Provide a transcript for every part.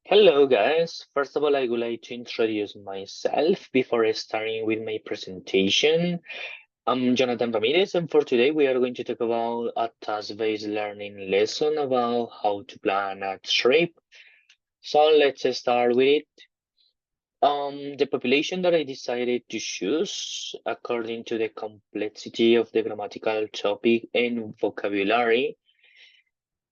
Hello guys, first of all I would like to introduce myself before starting with my presentation. I'm Jonathan Ramirez and for today we are going to talk about a task-based learning lesson about how to plan a trip. So let's start with it. The population that I decided to choose according to the complexity of the grammatical topic and vocabulary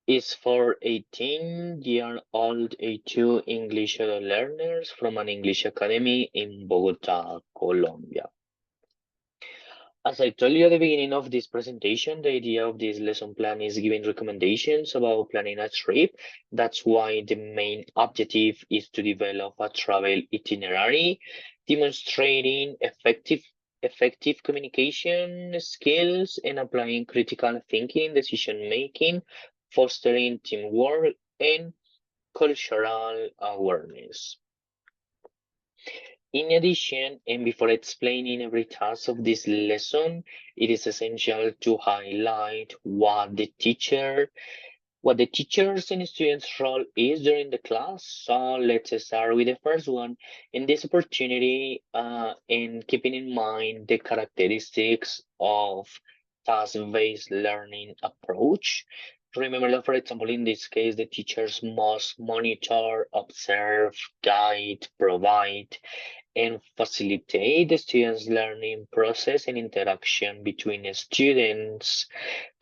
is for 18-year-old A2 English learners from an English academy in Bogota, Colombia. As I told you at the beginning of this presentation, the idea of this lesson plan is giving recommendations about planning a trip. That's why the main objective is to develop a travel itinerary, demonstrating effective communication skills and applying critical thinking, decision making, fostering teamwork and cultural awareness. In addition, and before explaining every task of this lesson, it is essential to highlight what the teachers and students' role is during the class. So let's start with the first one. In this opportunity, and keeping in mind the characteristics of task-based learning approach. Remember that, for example, in this case, the teachers must monitor, observe, guide, provide, and facilitate the students' learning process and interaction between the students.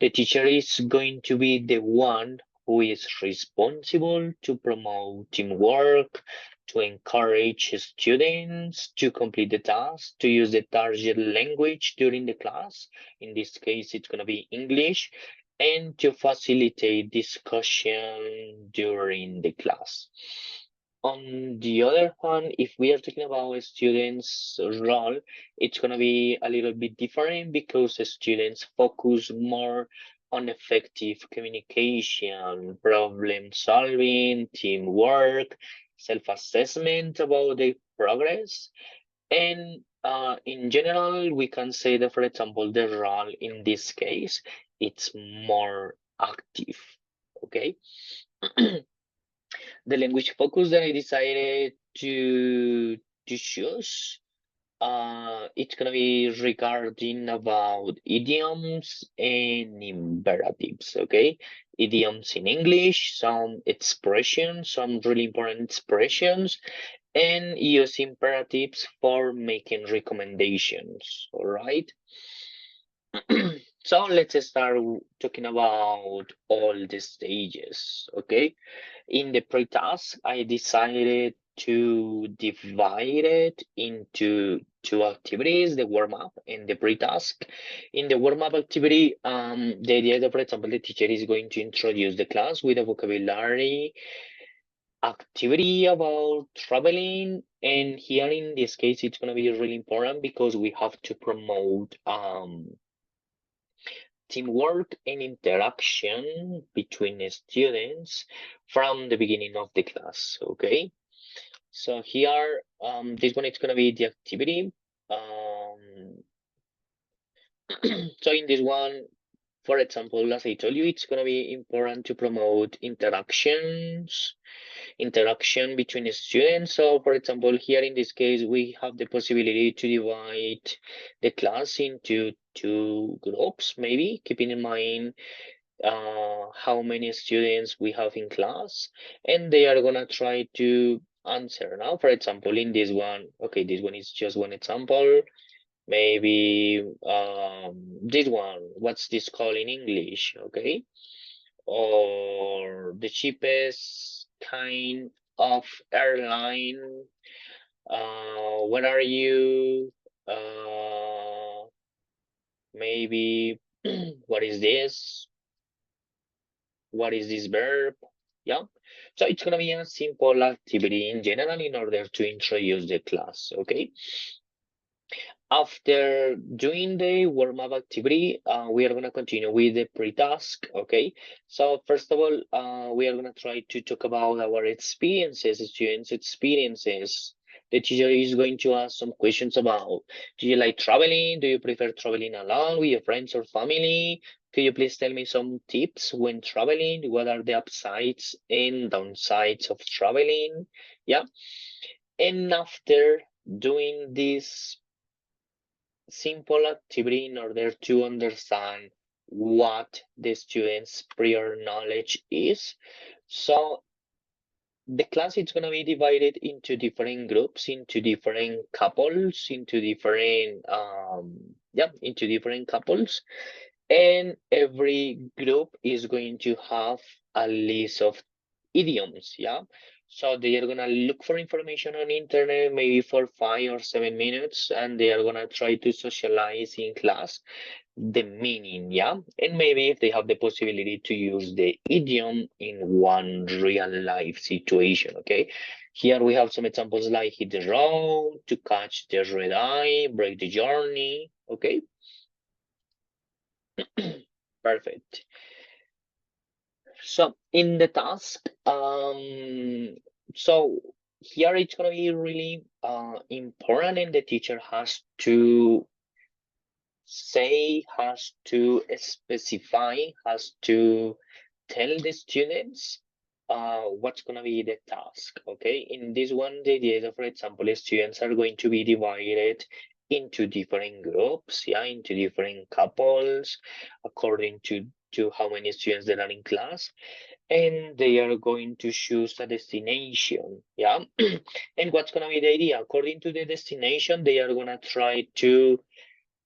The teacher is going to be the one who is responsible to promote teamwork, to encourage students to complete the task, to use the target language during the class. In this case, it's going to be English, and to facilitate discussion during the class. On the other hand, if we are talking about a student's role, it's going to be a little bit different because the students focus more on effective communication, problem solving, teamwork, self-assessment about the progress. And in general, we can say that, for example, the role in this case, it's more active. Okay. The language focus that I decided to choose, it's gonna be regarding about idioms and imperatives, okay? Idioms in English, some expressions, some really important expressions, and use imperatives for making recommendations, all right? So let's start talking about all the stages, okay? In the pre-task, I decided to divide it into two activities, the warm-up and the pre-task. In the warm-up activity, the idea that, for example, the teacher is going to introduce the class with a vocabulary activity about traveling. And here in this case, it's going to be really important because we have to promote teamwork and interaction between the students from the beginning of the class, okay? So here, this one is going to be the activity. So in this one, for example, as I told you, it's going to be important to promote interaction between the students. So for example, here in this case, we have the possibility to divide the class into two groups, maybe keeping in mind how many students we have in class, and they are gonna try to answer. Now, for example, in this one, okay, this one is just one example. Maybe this one, what's this called in English? Okay, or the cheapest kind of airline. What are you? Maybe what is this? What is this verb? Yeah. So it's gonna be a simple activity in general in order to introduce the class. Okay. After doing the warm-up activity, we are going to continue with the pre-task, okay? So first of all, we are going to try to talk about our experiences, students' experiences The teacher is going to ask some questions about, do you like traveling? Do you prefer traveling alone with your friends or family? Could you please tell me some tips when traveling? What are the upsides and downsides of traveling? Yeah. And after doing this simple activity in order to understand what the students' prior knowledge is. So the class is going to be divided into different groups, into different couples, into different into different couples, and every group is going to have a list of idioms. Yeah, so they are gonna look for information on internet maybe for 5 or 7 minutes, and they are gonna try to socialize in class the meaning. Yeah, and maybe if they have the possibility to use the idiom in one real life situation. Okay, here we have some examples like hit the road, to catch the red eye, break the journey. Okay. Perfect. So in the task, so here it's gonna be really important, and the teacher has to specify, has to tell the students what's gonna be the task. Okay, in this one, the idea is, for example, the students are going to be divided into different groups, yeah, into different couples, according to how many students there are in class, and they are going to choose a destination. Yeah. And what's gonna be the idea? According to the destination, they are gonna try to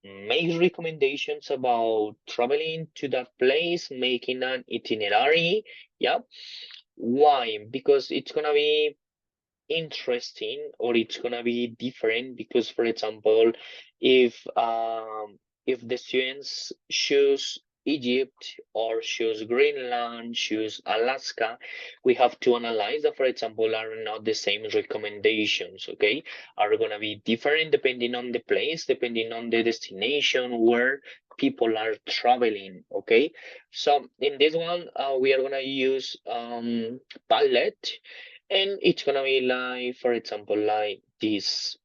make recommendations about traveling to that place, making an itinerary. Yeah. Why? Because it's gonna be interesting, or it's gonna be different, because for example, if the students choose Egypt or choose Greenland, choose Alaska, we have to analyze that, for example, are not the same recommendations. Okay, are gonna be different depending on the place, depending on the destination where people are traveling. Okay, so in this one, we are gonna use Padlet, and it's gonna be like, for example, like this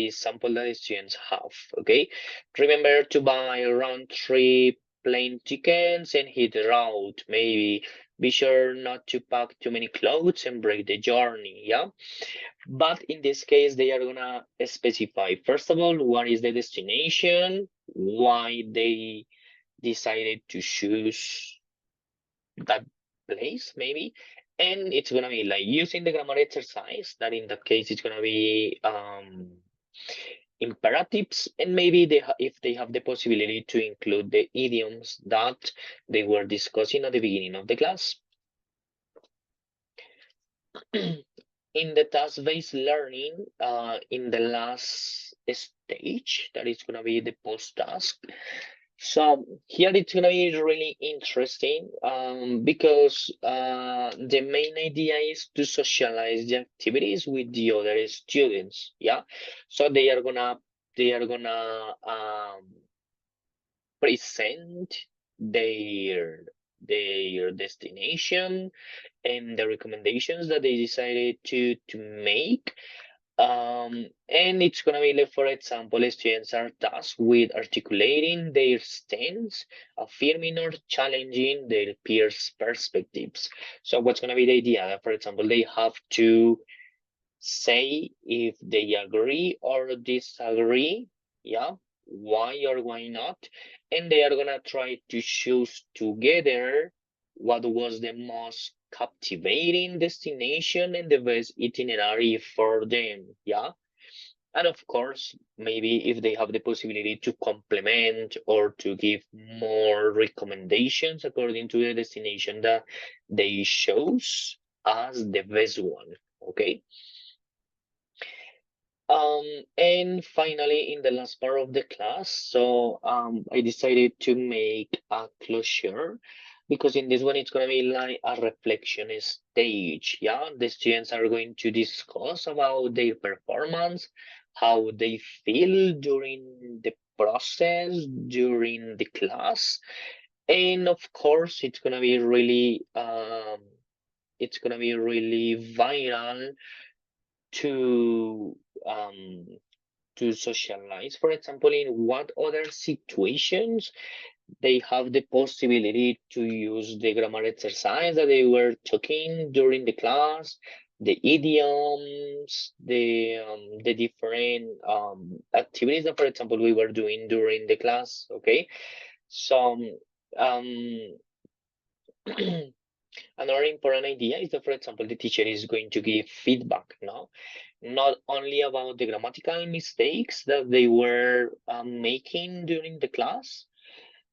sample that the students have. Okay, remember to buy round trip plane tickets and hit the route. Maybe be sure not to pack too many clothes and break the journey. Yeah, but in this case, they are gonna specify, first of all, what is the destination, why they decided to choose that place, maybe. And it's gonna be like using the grammar exercise, that in that case it's gonna be imperatives, and maybe if they have the possibility to include the idioms that they were discussing at the beginning of the class. In the task-based learning, in the last stage, that is gonna be the post-task. So here it's gonna be really interesting, because the main idea is to socialize the activities with the other students. Yeah, so they are gonna present their destination and the recommendations that they decided to make. And it's gonna be like, for example, students are tasked with articulating their stance, affirming or challenging their peers' perspectives. So what's gonna be the idea? That, for example, they have to say if they agree or disagree, yeah, why or why not, and they are gonna try to choose together what was the most captivating destination and the best itinerary for them. Yeah, and of course, maybe if they have the possibility to complement or to give more recommendations according to the destination that they chose as the best one. Okay. And finally, in the last part of the class, so I decided to make a closure, because in this one it's gonna be like a reflection stage. Yeah, the students are going to discuss about their performance, how they feel during the process, during the class, and of course it's gonna be really vital to um to socialize. For example, in what other situations they have the possibility to use the grammar exercise that they were talking during the class, the idioms, the different activities that, for example, we were doing during the class. Okay, so um, another important idea is that, for example, the teacher is going to give feedback, no? Not only about the grammatical mistakes that they were making during the class.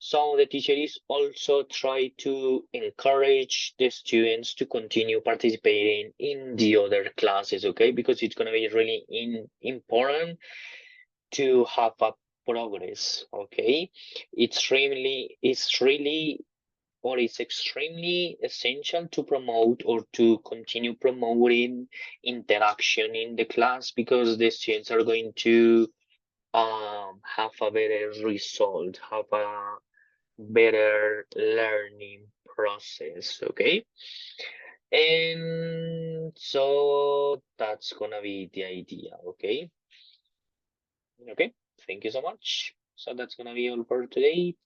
So the teacher is also try to encourage the students to continue participating in the other classes, okay? Because it's gonna be really important to have a progress, okay? It's really or it's extremely essential to promote or to continue promoting interaction in the class because the students are going to have a better result, have a better learning process, okay? And so that's gonna be the idea, okay? Okay, thank you so much. So that's gonna be all for today.